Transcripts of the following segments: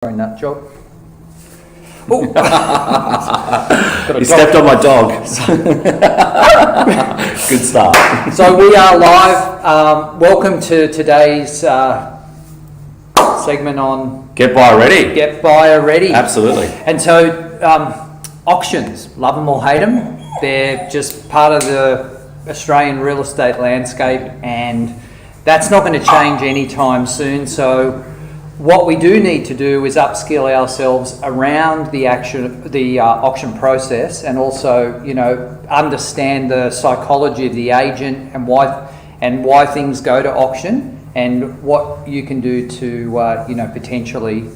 Sorry, nut job. You stepped on my dog. Good start. So we are live. Welcome to today's segment on Get buyer ready. Get Buyer Ready. Absolutely. And so auctions, love them or hate them, they're just part of the Australian real estate landscape, and that's not going to change anytime soon. So what we do need to do is upskill ourselves around the auction process, and also, understand the psychology of the agent and why things go to auction, and what you can do to potentially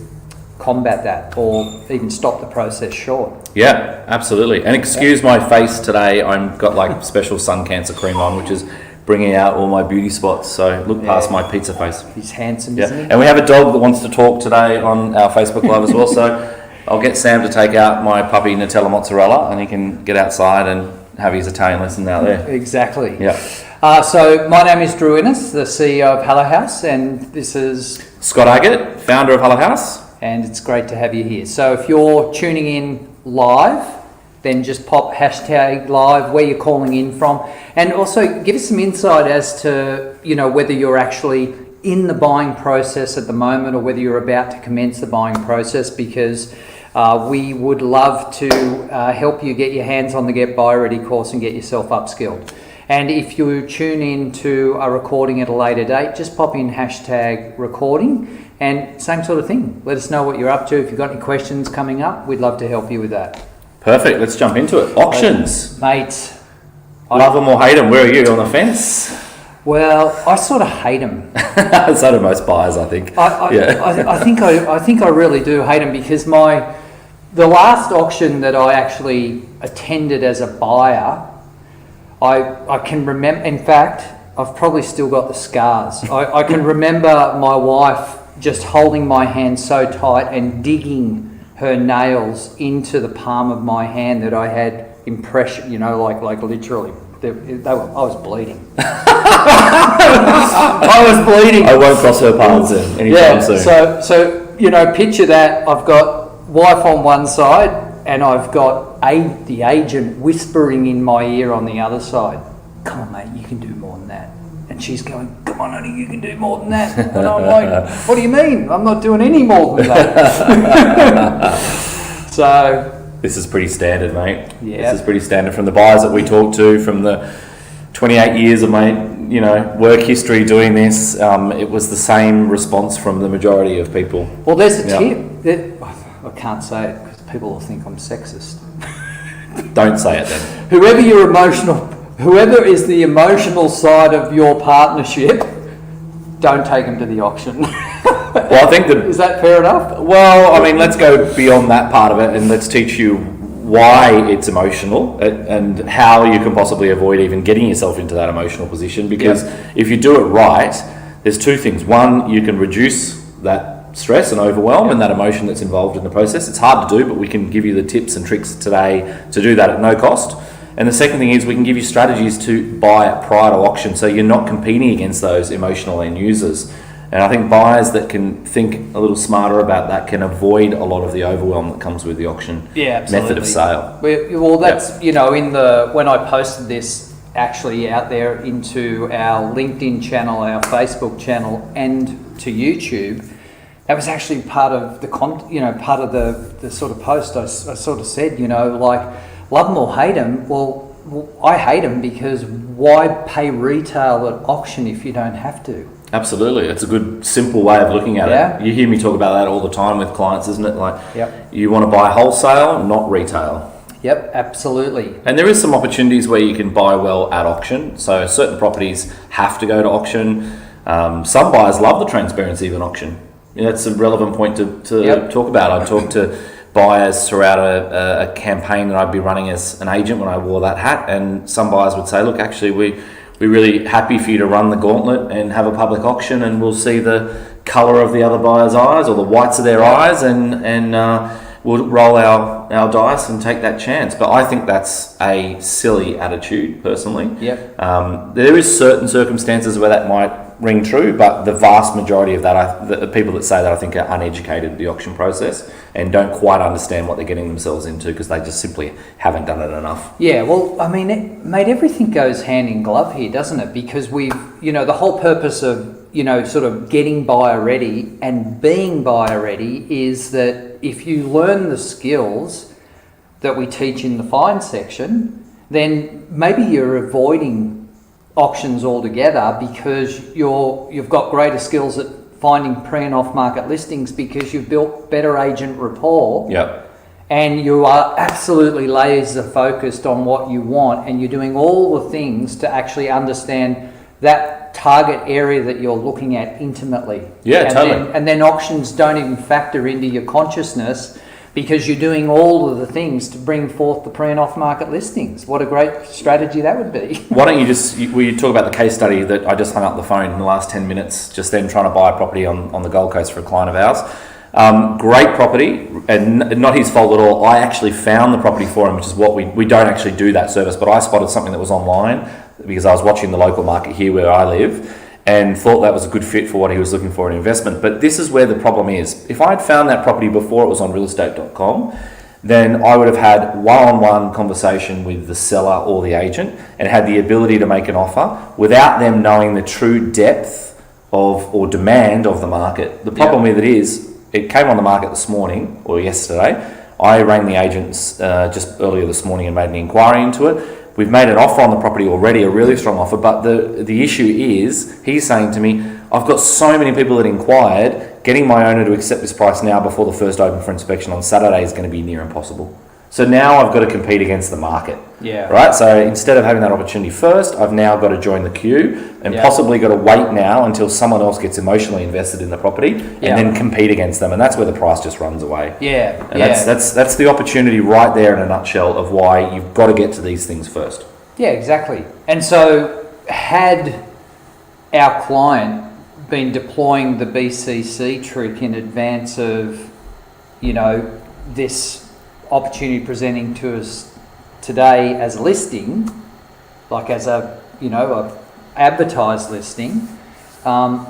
combat that or even stop the process short. Yeah, absolutely. And excuse my face today. I've got like special sun cancer cream on, which is bringing out all my beauty spots. So look past my pizza face. He's handsome, isn't he? And we have a dog that wants to talk today on our Facebook Live as well. So I'll get Sam to take out my puppy Nutella Mozzarella, and he can get outside and have his Italian lesson out there. Exactly. Yeah. So my name is Drew Innes, the CEO of Hello House, and this is Scott Agate, founder of Hello House. And it's great to have you here. So if you're tuning in live, then just pop hashtag live where you're calling in from, and also give us some insight as to whether you're actually in the buying process at the moment, or whether you're about to commence the buying process, because we would love to help you get your hands on the Get Buyer Ready course and get yourself upskilled. And if you tune in to a recording at a later date, just pop in hashtag recording, and same sort of thing. Let us know what you're up to. If you've got any questions coming up, we'd love to help you with that. Perfect. Let's jump into it. Auctions. Mate. Love them or hate them. Where are you on the fence? Well, I sort of hate them. So do most buyers, I think. I think I really do hate them, because the last auction that I actually attended as a buyer, I can remember. In fact, I've probably still got the scars. I can remember my wife just holding my hand so tight and digging her nails into the palm of my hand that I had impression, like literally. I was bleeding. I was bleeding. I won't cross her paths anytime soon. So picture that. I've got wife on one side, and I've got the agent whispering in my ear on the other side. Come on, mate, you can do more than that. And she's going, come on, honey, you can do more than that. And I'm like, what do you mean? I'm not doing any more than that. So this is pretty standard, mate. Yeah. This is pretty standard from the buyers that we talk to, from the 28 years of my work history doing this. It was the same response from the majority of people. Well, there's a tip. I can't say it because people will think I'm sexist. Don't say it then. Whoever is the emotional side of your partnership, don't take them to the auction. Well, I think is that fair enough? Well, I mean, let's go beyond that part of it, and let's teach you why it's emotional and how you can possibly avoid even getting yourself into that emotional position. Because if you do it right, there's two things. One, you can reduce that stress and overwhelm and that emotion that's involved in the process. It's hard to do, but we can give you the tips and tricks today to do that at no cost. And the second thing is we can give you strategies to buy prior to auction, so you're not competing against those emotional end users. And I think buyers that can think a little smarter about that can avoid a lot of the overwhelm that comes with the auction method of sale. Well, that's, when I posted this actually out there into our LinkedIn channel, our Facebook channel, and to YouTube, that was actually part of the part of the sort of post. I sort of said, love them or hate them. Well, I hate them, because why pay retail at auction if you don't have to? Absolutely. It's a good, simple way of looking at it. You hear me talk about that all the time with clients, isn't it? You want to buy wholesale, not retail. Yep, absolutely. And there is some opportunities where you can buy well at auction. So certain properties have to go to auction. Some buyers love the transparency of an auction. That's a relevant point to talk about. I talked to buyers throughout a campaign that I'd be running as an agent when I wore that hat, and some buyers would say, look, actually we're really happy for you to run the gauntlet and have a public auction, and we'll see the colour of the other buyer's eyes or the whites of their eyes, and we'll roll our dice and take that chance. But I think that's a silly attitude, personally. Yep. There is certain circumstances where that might ring true, but the vast majority of that, the people that say that, I think, are uneducated in the auction process and don't quite understand what they're getting themselves into because they just simply haven't done it enough. Yeah, well, I mean, mate, everything goes hand in glove here, doesn't it? Because the whole purpose of, sort of getting buyer ready and being buyer ready is that if you learn the skills that we teach in the fine section, then maybe you're avoiding auctions altogether because you've got greater skills at finding pre and off market listings because you've built better agent rapport. Yep. And you are absolutely laser focused on what you want, and you're doing all the things to actually understand that target area that you're looking at intimately. Yeah, totally. And then auctions don't even factor into your consciousness because you're doing all of the things to bring forth the pre and off market listings. What a great strategy that would be. Why don't you talk about the case study that I just hung up the phone in the last 10 minutes, just then trying to buy a property on the Gold Coast for a client of ours. Great property, and not his fault at all. I actually found the property for him, which is what we don't actually do that service, but I spotted something that was online because I was watching the local market here where I live and thought that was a good fit for what he was looking for in investment. But this is where the problem is. If I had found that property before it was on realestate.com, then I would have had one-on-one conversation with the seller or the agent and had the ability to make an offer without them knowing the true depth of or demand of the market. The problem with it is, it came on the market this morning or yesterday. I rang the agents just earlier this morning and made an inquiry into it. We've made an offer on the property already, a really strong offer, but the issue is, he's saying to me, I've got so many people that inquired, getting my owner to accept this price now before the first open for inspection on Saturday is going to be near impossible. So now I've got to compete against the market. Yeah. Right? So instead of having that opportunity first, I've now got to join the queue and possibly got to wait now until someone else gets emotionally invested in the property and then compete against them. And that's where the price just runs away. Yeah. And that's the opportunity right there in a nutshell of why you've got to get to these things first. Yeah, exactly. And so had our client been deploying the BCC trick in advance of, this opportunity presenting to us today as a listing, like as a advertised listing,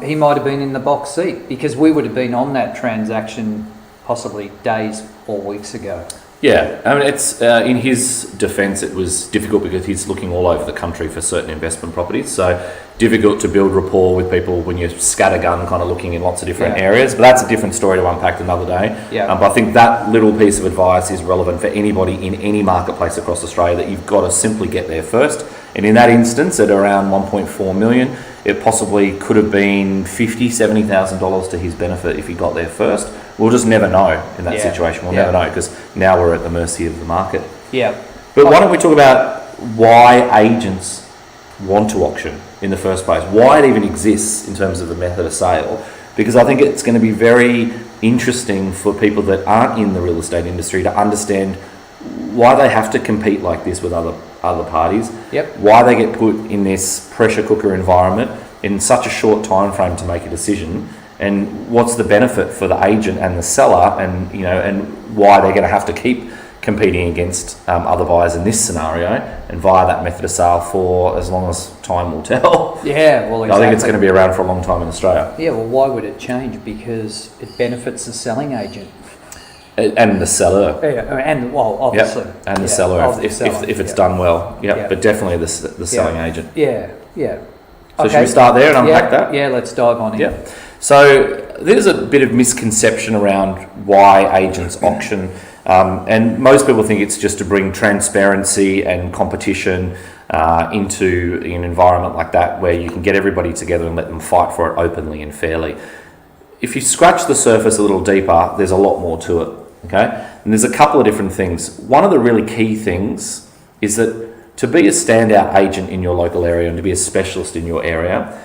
he might have been in the box seat because we would have been on that transaction possibly days or weeks ago. Yeah, I mean, it's in his defence, it was difficult because he's looking all over the country for certain investment properties. So difficult to build rapport with people when you're scattergun kind of looking in lots of different areas. But that's a different story to unpack another day. Yeah. But I think that little piece of advice is relevant for anybody in any marketplace across Australia, that you've got to simply get there first. And in that instance, at around 1.4 million, it possibly could have been $50,000, $70,000 to his benefit if he got there first. We'll just never know in that situation. We'll never know because now we're at the mercy of the market. Yeah. But why don't we talk about why agents want to auction in the first place? Why it even exists in terms of the method of sale? Because I think it's going to be very interesting for people that aren't in the real estate industry to understand why they have to compete like this with other parties. Yep. Why they get put in this pressure cooker environment in such a short time frame to make a decision. And what's the benefit for the agent and the seller, and and why they're going to have to keep competing against other buyers in this scenario and via that method of sale for as long as time will tell. Yeah, well, exactly. I think it's going to be around for a long time in Australia. Yeah, well, why would it change? Because it benefits the selling agent. And the seller. Yeah, and obviously. Yep. And the seller, if it's done well. Yep. But definitely the selling agent. Yeah. So should we start there and unpack that? Yeah, let's dive on in. Yeah. So there's a bit of misconception around why agents auction, and most people think it's just to bring transparency and competition into an environment like that where you can get everybody together and let them fight for it openly and fairly. If you scratch the surface a little deeper, there's a lot more to it, okay? And there's a couple of different things. One of the really key things is that to be a standout agent in your local area and to be a specialist in your area,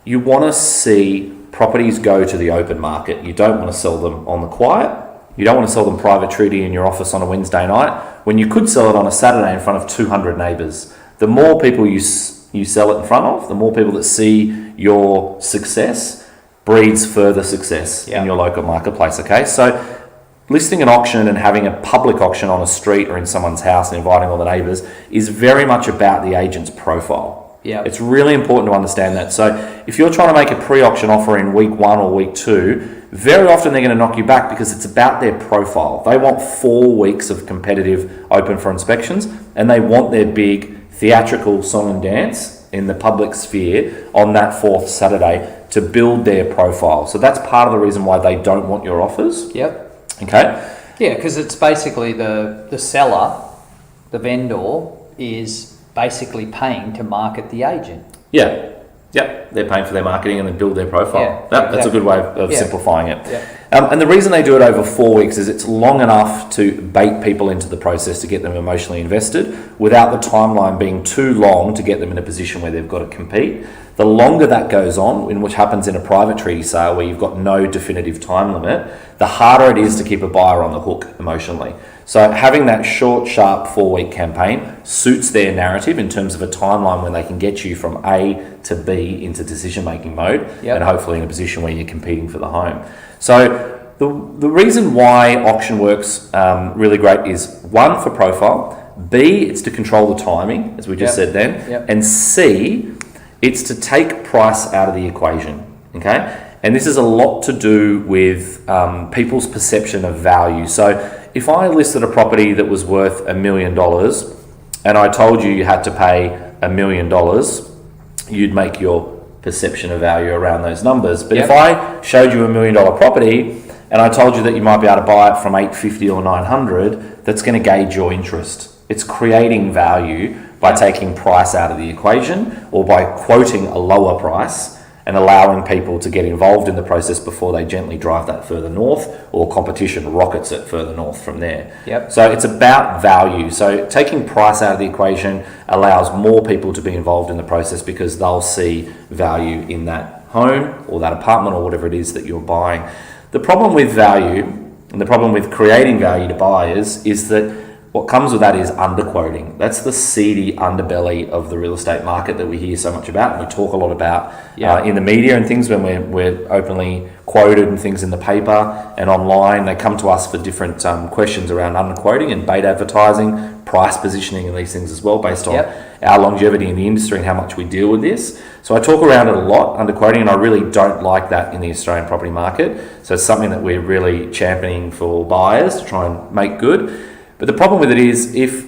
you want to see properties go to the open market. You don't want to sell them on the quiet. You don't want to sell them private treaty in your office on a Wednesday night when you could sell it on a Saturday in front of 200 neighbours. The more people you sell it in front of, the more people that see your success breeds further success in your local marketplace, okay? So listing an auction and having a public auction on a street or in someone's house and inviting all the neighbours is very much about the agent's profile. Yeah. It's really important to understand that. So if you're trying to make a pre-auction offer in week 1 or week 2, very often they're going to knock you back because it's about their profile. They want 4 weeks of competitive open for inspections, and they want their big theatrical song and dance in the public sphere on that 4th Saturday to build their profile. So that's part of the reason why they don't want your offers. Yep. Okay? Yeah, because it's basically the seller, the vendor, is basically paying to market the agent. Yeah. Yep. They're paying for their marketing and they build their profile. Yeah, Yep, that's a exactly. good way of simplifying it. Yeah. And the reason they do it over 4 weeks is it's long enough to bait people into the process to get them emotionally invested without the timeline being too long to get them in a position where they've got to compete. The longer that goes on, in which happens in a private treaty sale where you've got no definitive time limit, the harder it is to keep a buyer on the hook emotionally. So having that short, sharp 4-week campaign suits their narrative in terms of a timeline when they can get you from A to B into decision-making mode, and hopefully in a position where you're competing for the home. So the reason why auction works really great is 1, for profile, B, it's to control the timing, as we just said then, and C, it's to take price out of the equation, okay? And this is a lot to do with people's perception of value. So if I listed a property that was worth $1 million and I told you you had to pay $1 million, you'd make your perception of value around those numbers. But if I showed you $1 million property and I told you that you might be able to buy it from $850 or $900, that's going to gauge your interest. It's creating value by taking price out of the equation or by quoting a lower price and allowing people to get involved in the process before they gently drive that further north or competition rockets it further north from there. So it's about value. So taking price out of the equation allows more people to be involved in the process because they'll see value in that home or that apartment or whatever it is that you're buying. The problem with value and the problem with creating value to buyers is that what comes with that is underquoting. That's the seedy underbelly of the real estate market that we hear so much about and we talk a lot about in the media and things when we're openly quoted and things in the paper and online. They come to us for different questions around underquoting and bait advertising, price positioning and these things as well based on our longevity in the industry and how much we deal with this. So I talk around it a lot, underquoting, and I really don't like that in the Australian property market. So it's something that we're really championing for buyers to try and make good. But the problem with it is if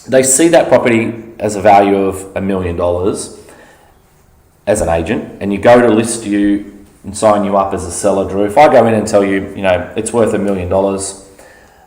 they see that property as a value of $1 million as an agent and you go to list you and sign you up as a seller, Drew, if I go in and tell you, it's worth $1 million,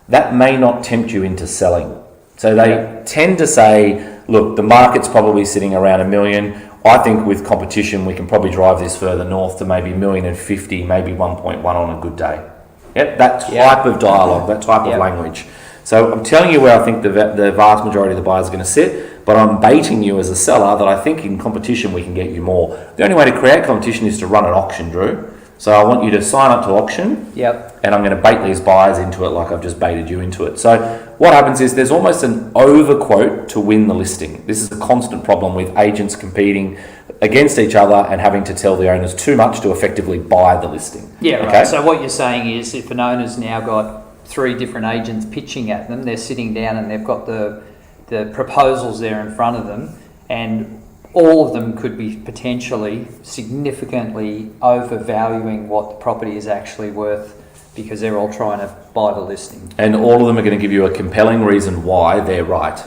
that may not tempt you into selling. So they tend to say, look, the market's probably sitting around $1 million. I think with competition, we can probably drive this further north to maybe $1,050,000, maybe 1.1 on a good day. That type of dialogue, that type of language. So I'm telling you where I think the vast majority of the buyers are going to sit, but I'm baiting you as a seller that I think in competition we can get you more. The only way to create competition is to run an auction, Drew. So I want you to sign up to auction, and I'm going to bait these buyers into it like I've just baited you into it. So what happens is there's almost an overquote to win the listing. This is a constant problem with agents competing against each other and having to tell the owners too much to effectively buy the listing. Right. So what you're saying is if an owner's now got 3 different agents pitching at them, they're sitting down and they've got the proposals there in front of them, and all of them could be potentially significantly overvaluing what the property is actually worth because they're all trying to buy the listing. And all of them are going to give you a compelling reason why they're right.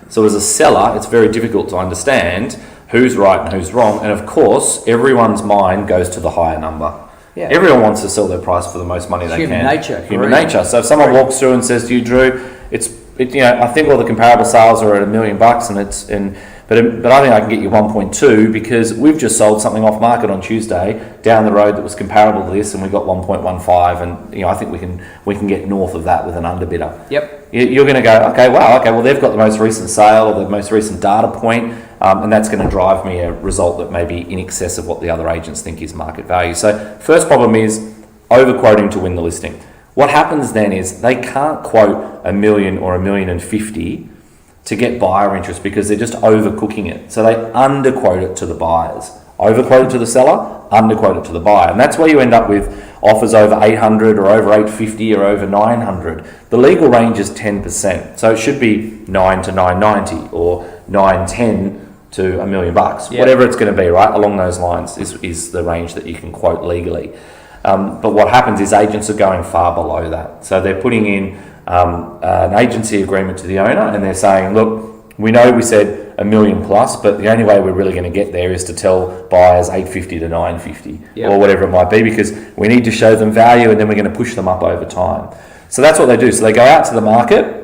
So as a seller, it's very difficult to understand who's right and who's wrong. And of course, everyone's mind goes to the higher number. Everyone wants to sell their price for the most money they can. Human nature. So if someone walks through and says to you, Drew, I think all the comparable sales are at $1 million, but I think I can get you 1.2 because we've just sold something off market on Tuesday down the road that was comparable to this, and we got 1.15, and I think we can get north of that with an underbidder. You're going to go, okay, well they've got the most recent sale or the most recent data point, and that's going to drive me a result that may be in excess of what the other agents think is market value. So first problem is overquoting to win the listing. What happens then is they can't quote $1 million or $1,050,000 to get buyer interest because they're just overcooking it. So they underquote it to the buyers. Overquote it to the seller, underquote it to the buyer. And that's where you end up with offers over 800 or over 850 or over 900. The legal range is 10%. So it should be 9 to 990 or 910 to $1 million. Yeah. Whatever it's going to be, right? Along those lines is the range that you can quote legally. But what happens is agents are going far below that. So they're putting in an agency agreement to the owner, and they're saying, look, we know we said $1 million plus, but the only way we're really going to get there is to tell buyers $850 to $950 or whatever it might be, because we need to show them value, and then we're going to push them up over time. So that's what they do. So they go out to the market.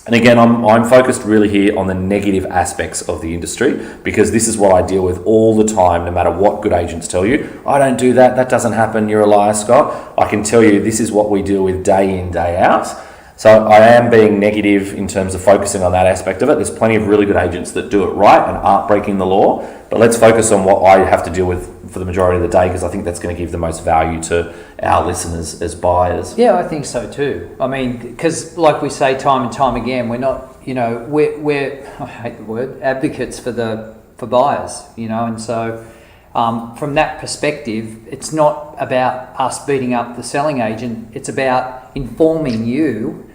And again, I'm focused really here on the negative aspects of the industry, because this is what I deal with all the time, no matter what good agents tell you. I don't do that. That doesn't happen. You're a liar, Scott. I can tell you this is what we deal with day in, day out. So I am being negative in terms of focusing on that aspect of it. There's plenty of really good agents that do it right and aren't breaking the law. But let's focus on what I have to deal with for the majority of the day, because I think that's going to give the most value to our listeners as buyers. Yeah, I think so too. I mean, because like we say time and time again, we're not, we're I hate the word, advocates for buyers, and so from that perspective, it's not about us beating up the selling agent. It's about informing you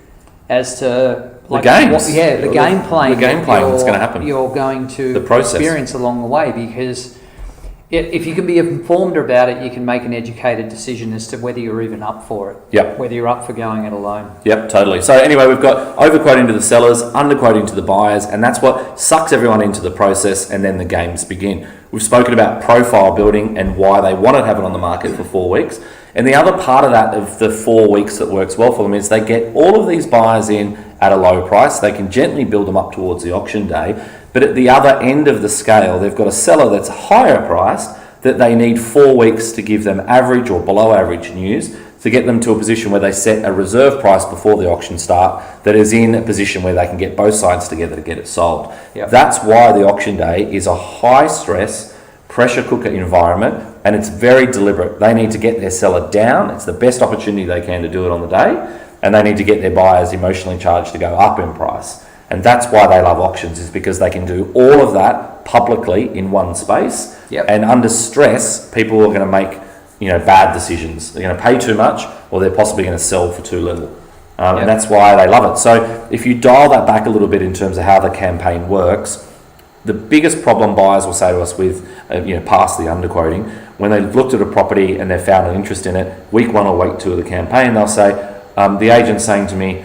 as to the games. The game playing. The game playing that's going to happen. You're going to the process. Experience along the way, because if you can be informed about it, you can make an educated decision as to whether you're even up for it. Yep. Whether you're up for going it alone. Yep, totally. So anyway, we've got overquoting to the sellers, underquoting to the buyers, and that's what sucks everyone into the process, and then the games begin. We've spoken about profile building and why they want to have it on the market for 4 weeks. And the other part of that, of the 4 weeks that works well for them, is they get all of these buyers in at a low price. They can gently build them up towards the auction day. But at the other end of the scale, they've got a seller that's higher priced that they need 4 weeks to give them average or below average news to get them to a position where they set a reserve price before the auction start that is in a position where they can get both sides together to get it sold. Yep. That's why the auction day is a high stress, pressure cooker environment, and it's very deliberate. They need to get their seller down. It's the best opportunity they can to do it on the day, and they need to get their buyers emotionally charged to go up in price. And that's why they love auctions, is because they can do all of that publicly in one space. Yep. And under stress, people are going to make bad decisions. They're going to pay too much, or they're possibly going to sell for too little. Yep. And that's why they love it. So if you dial that back a little bit in terms of how the campaign works, the biggest problem buyers will say to us with, past the underquoting, when they've looked at a property and they've found an interest in it, week 1 or week 2 of the campaign, they'll say, the agent's saying to me,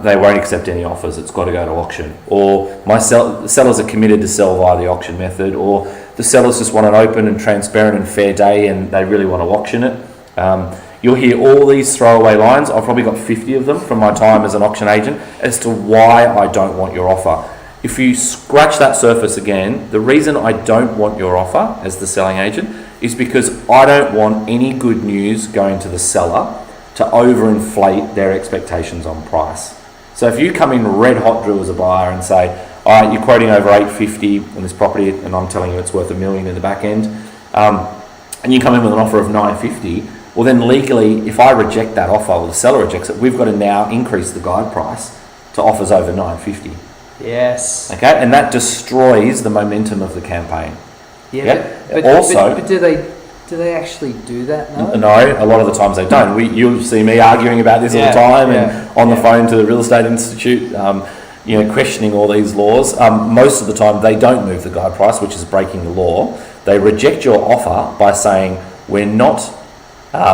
they won't accept any offers, it's got to go to auction. Or my sellers are committed to sell via the auction method, or the sellers just want an open and transparent and fair day and they really want to auction it. You'll hear all these throwaway lines. I've probably got 50 of them from my time as an auction agent as to why I don't want your offer. If you scratch that surface again, the reason I don't want your offer as the selling agent is because I don't want any good news going to the seller to overinflate their expectations on price. So if you come in red hot drill as a buyer and say, all right, you're quoting over $850 on this property, and I'm telling you it's worth $1 million in the back end, and you come in with an offer of $950, well then legally, if I reject that offer or the seller rejects it, we've got to now increase the guide price to offers over $950. Yes. Okay, and that destroys the momentum of the campaign. Yeah. But do they actually do that? No, a lot of the times they don't. You'll see me arguing about this all the time, and on the phone to the Real Estate Institute, questioning all these laws. Most of the time they don't move the guide price, which is breaking the law. They reject your offer by saying, we're not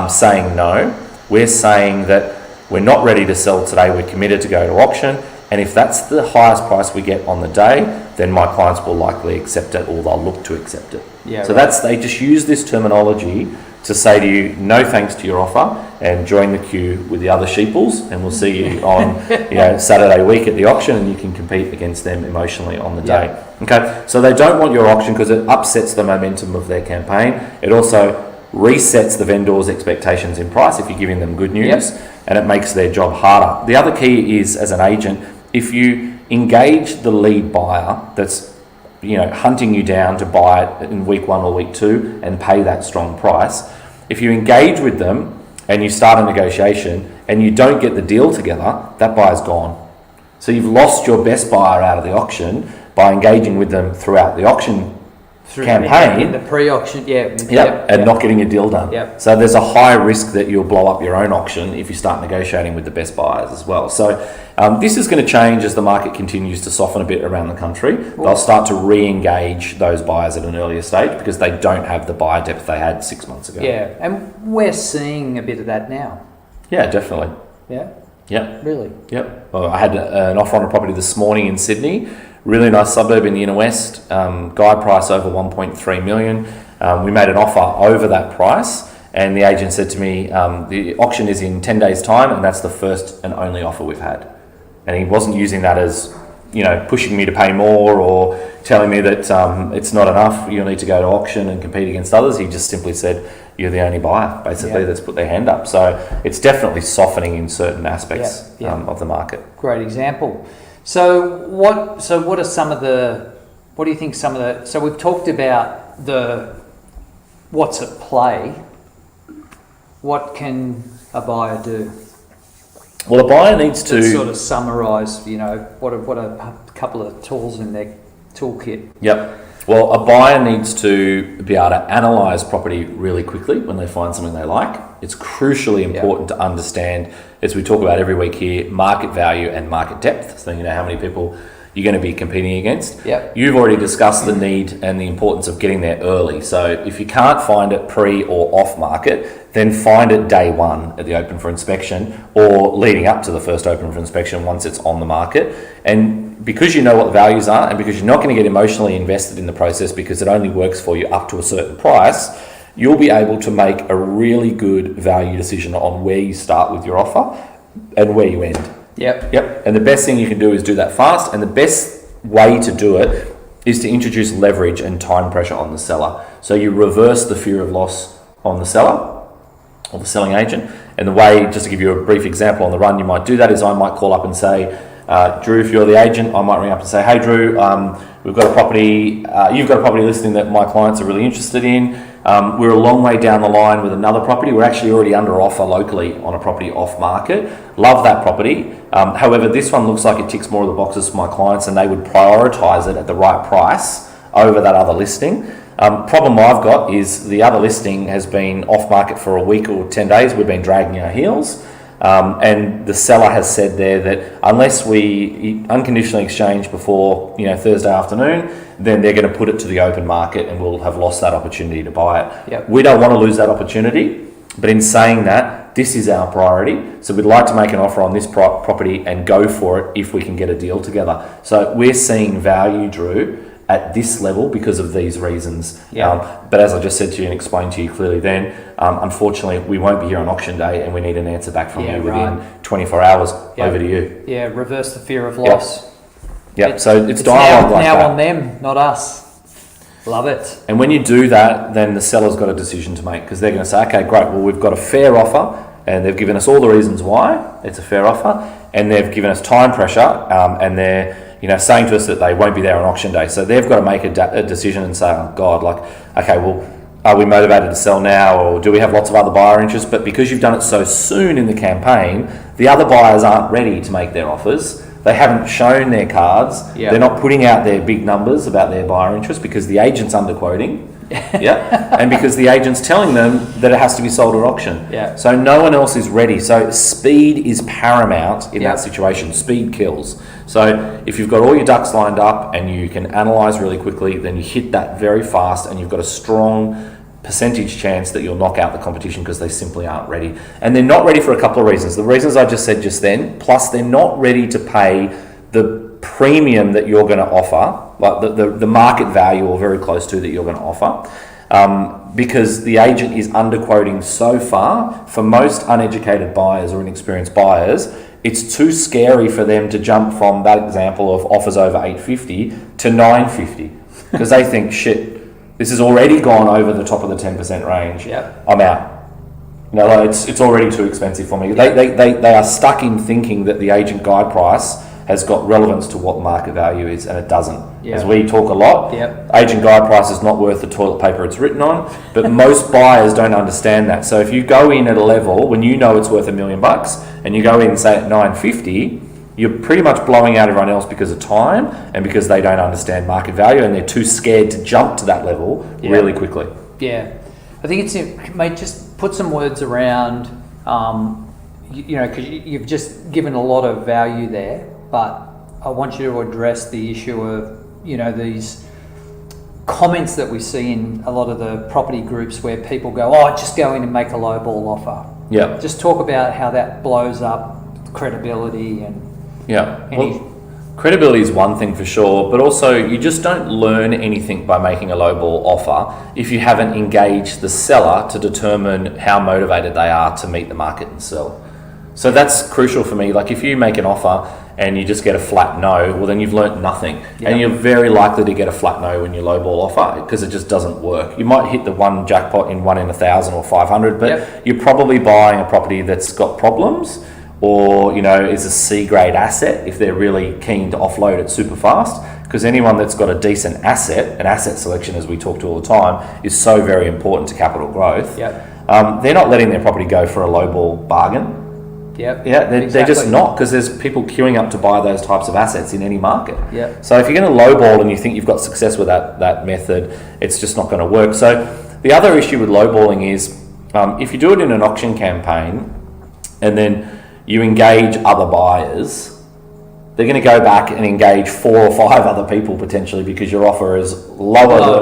saying no, we're saying that we're not ready to sell today, we're committed to go to auction, and if that's the highest price we get on the day, then my clients will likely accept it, or they'll look to accept it. Yeah, so right. they just use this terminology to say to you, no thanks to your offer, and join the queue with the other sheeples, and we'll see you on Saturday week at the auction, and you can compete against them emotionally on the day. Okay, so they don't want your auction because it upsets the momentum of their campaign. It also resets the vendor's expectations in price if you're giving them good news, and it makes their job harder. The other key is, as an agent, if you engage the lead buyer that's hunting you down to buy it in week 1 or week 2 and pay that strong price, if you engage with them and you start a negotiation and you don't get the deal together, that buyer's gone. So you've lost your best buyer out of the auction by engaging with them throughout the auction campaign, the pre-auction, and not getting a deal done. Yep. So there's a high risk that you'll blow up your own auction if you start negotiating with the best buyers as well. So this is going to change as the market continues to soften a bit around the country. They'll start to re-engage those buyers at an earlier stage because they don't have the buyer depth they had 6 months ago. Yeah, and we're seeing a bit of that now. Yeah, definitely. Yeah. Yep. Really? Yep. Well, I had an offer on a property this morning in Sydney. Really nice suburb in the inner west. Guide price over 1.3 million. We made an offer over that price, and the agent said to me, the auction is in 10 days' time, and that's the first and only offer we've had. And he wasn't using that as, pushing me to pay more or telling me that it's not enough, you'll need to go to auction and compete against others. He just simply said, you're the only buyer, basically, that's put their hand up. So it's definitely softening in certain aspects of the market. Great example. So what are some of the, what do you think some of the, so we've talked about what's at play. What can a buyer do? Well, a buyer needs to sort of summarise, what are a couple of tools in their toolkit. Yep. Well, a buyer needs to be able to analyse property really quickly when they find something they like. It's crucially important to understand, as we talk about every week here, market value and market depth. So you know how many people you're going to be competing against. Yep. You've already discussed the need and the importance of getting there early. So if you can't find it pre or off market, then find it day one at the open for inspection or leading up to the first open for inspection once it's on the market. And because you know what the values are and because you're not going to get emotionally invested in the process because it only works for you up to a certain price, you'll be able to make a really good value decision on where you start with your offer and where you end. Yep. And the best thing you can do is do that fast, and the best way to do it is to introduce leverage and time pressure on the seller. So you reverse the fear of loss on the seller or the selling agent. And the way, just to give you a brief example on the run, you might do that is I might call up and say, Drew, if you're the agent, I might ring up and say, hey Drew, we've got a property, you've got a property listing that my clients are really interested in. We're a long way down the line with another property. We're actually already under offer locally on a property off market. Love that property. However, this one looks like it ticks more of the boxes for my clients and they would prioritise it at the right price over that other listing. Problem I've got is the other listing has been off market for a week or 10 days. We've been dragging our heels. And the seller has said there that unless we unconditionally exchange before Thursday afternoon, then they're going to put it to the open market and we'll have lost that opportunity to buy it. Yep. We don't want to lose that opportunity, but in saying that, this is our priority. So we'd like to make an offer on this property and go for it if we can get a deal together. So we're seeing value, Drew, at this level because of these reasons. But as I just said to you and explained to you clearly then, unfortunately, we won't be here on auction day and we need an answer back from you within 24 hours. Over to you. Yeah, reverse the fear of loss. Yep. So it's dialogue like that. Now on them, not us. Love it. And when you do that, then the seller's got a decision to make because they're going to say, okay, great, well, we've got a fair offer and they've given us all the reasons why it's a fair offer and they've given us time pressure and they're saying to us that they won't be there on auction day. So they've got to make a decision and say, oh God, okay, well, are we motivated to sell now or do we have lots of other buyer interest? But because you've done it so soon in the campaign, the other buyers aren't ready to make their offers. They haven't shown their cards. Yep. They're not putting out their big numbers about their buyer interest because the agent's underquoting. And because the agent's telling them that it has to be sold at auction. So no one else is ready. So speed is paramount in that situation. Speed kills. So if you've got all your ducks lined up and you can analyse really quickly, then you hit that very fast and you've got a strong percentage chance that you'll knock out the competition because they simply aren't ready. And they're not ready for a couple of reasons. The reasons I just said just then, plus they're not ready to pay the premium that you're going to offer, like the market value or very close to that you're going to offer, because the agent is underquoting so far. For most uneducated buyers or inexperienced buyers, it's too scary for them to jump from that example of offers over 850 to 950 because they think, shit, this has already gone over the top of the 10% range. I'm out. It's already too expensive for me. They are stuck in thinking that the agent guide price has got relevance to what market value is, and it doesn't. As we talk a lot, agent guide price is not worth the toilet paper it's written on, but most buyers don't understand that. So if you go in at a level when you know it's worth $1 million and you go in, say, at 950, you're pretty much blowing out everyone else because of time and because they don't understand market value and they're too scared to jump to that level really quickly. Yeah. I think it's, mate, just put some words around, because you've just given a lot of value there, but I want you to address the issue of, these comments that we see in a lot of the property groups where people go, just go in and make a low ball offer. Yeah. Just talk about how that blows up credibility and... Yeah. Well, credibility is one thing for sure, but also you just don't learn anything by making a lowball offer if you haven't engaged the seller to determine how motivated they are to meet the market and sell. So that's crucial for me. Like if you make an offer and you just get a flat no, well then you've learnt nothing. Yep. And you're very likely to get a flat no when you lowball offer because it just doesn't work. You might hit the one jackpot in 1 in 1,000 or 500, but you're probably buying a property that's got problems, or is a C grade asset if they're really keen to offload it super fast, because anyone that's got a decent asset, an asset selection as we talk to all the time, is so very important to capital growth. They're not letting their property go for a lowball bargain. They're just not, because there's people queuing up to buy those types of assets in any market. So if you're going to lowball and you think you've got success with that method, it's just not going to work. So the other issue with lowballing is if you do it in an auction campaign and then you engage other buyers, they're going to go back and engage 4 or 5 other people potentially because your offer is lower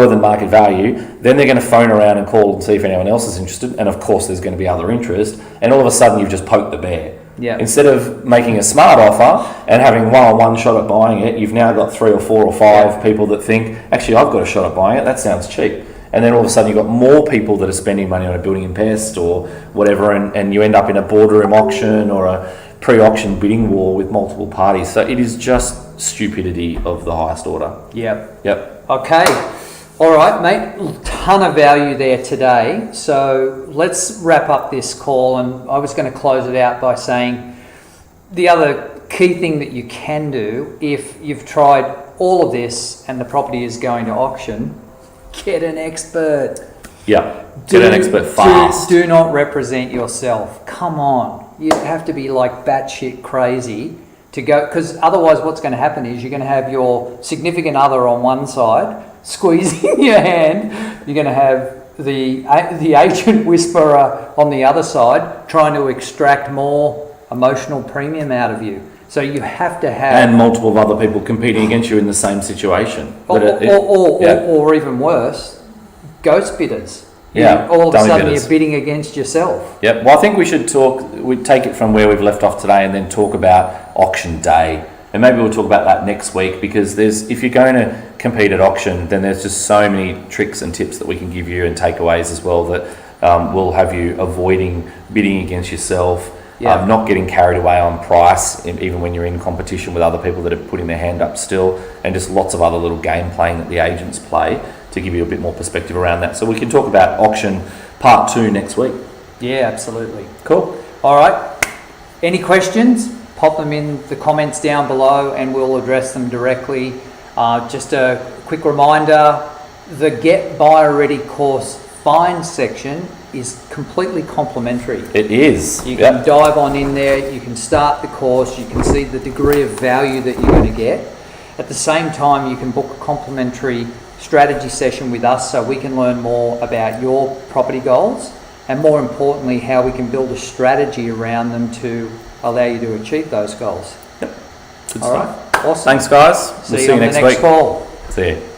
than market value. Then they're going to phone around and call and see if anyone else is interested, and of course there's going to be other interest, and all of a sudden you've just poked the bear. Instead of making a smart offer and having one shot at buying it, you've now got 3 or 4 or 5 people that think, actually I've got a shot at buying it, that sounds cheap. And then all of a sudden you've got more people that are spending money on a building and pest or whatever, and you end up in a boardroom auction or a pre-auction bidding war with multiple parties. So it is just stupidity of the highest order. Yep. Okay. All right, mate. Ton of value there today. So let's wrap up this call, and I was going to close it out by saying the other key thing that you can do if you've tried all of this and the property is going to auction, get an expert. Get an expert fast. Do not represent yourself. Come on. You have to be like batshit crazy to go, because otherwise what's going to happen is you're going to have your significant other on one side squeezing your hand. You're going to have the agent whisperer on the other side trying to extract more emotional premium out of you. So you have to have... And multiple other people competing against you in the same situation. Or even worse, ghost bidders. All of a sudden you're bidding against yourself. Well, I think we take it from where we've left off today and then talk about auction day. And maybe we'll talk about that next week, because if you're going to compete at auction, then there's just so many tricks and tips that we can give you and takeaways as well that will have you avoiding bidding against yourself. Not getting carried away on price, even when you're in competition with other people that are putting their hand up still, and just lots of other little game playing that the agents play to give you a bit more perspective around that. So we can talk about auction part 2 next week. Yeah, absolutely. Cool. All right. Any questions? Pop them in the comments down below and we'll address them directly. Just a quick reminder, the Get Buyer Ready course find section is completely complimentary. It is. You can dive on in there, you can start the course, you can see the degree of value that you're going to get. At the same time, you can book a complimentary strategy session with us so we can learn more about your property goals, and more importantly, how we can build a strategy around them to allow you to achieve those goals. Good All stuff. right. Awesome. Thanks, guys. We'll see you on next the next week. Call. See you.